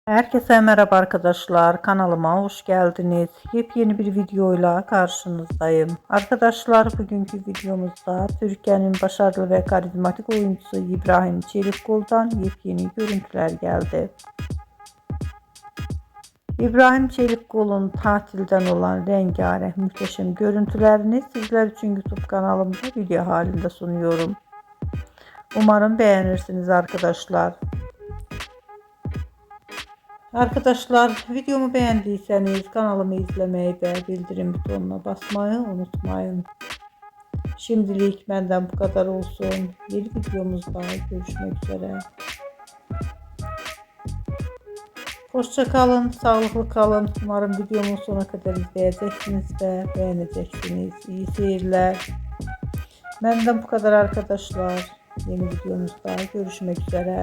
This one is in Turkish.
Herkese merhaba arkadaşlar, kanalıma hoş geldiniz. Yepyeni bir videoyla karşınızdayım. Arkadaşlar, bugünkü videomuzda Türkiye'nin başarılı ve karizmatik oyuncusu İbrahim Çelikkol'dan yepyeni görüntüler geldi. İbrahim Çelikkol'un tatilden olan rengarenk muhteşem görüntülerini sizler için YouTube kanalımda video halinde sunuyorum. Umarım beğenirsiniz arkadaşlar. Arkadaşlar, videomu beğendiyseniz kanalımı izlemeyi ve bildirim butonuna basmayı unutmayın. Şimdilik benden bu kadar olsun. Yeni videomuzda görüşmek üzere. Hoşça kalın, sağlıklı kalın. Umarım videomu sona kadar izleyeceksiniz ve beğeneceksiniz. İyi seyirler. Benden bu kadar arkadaşlar. Yeni videomuzda görüşmek üzere.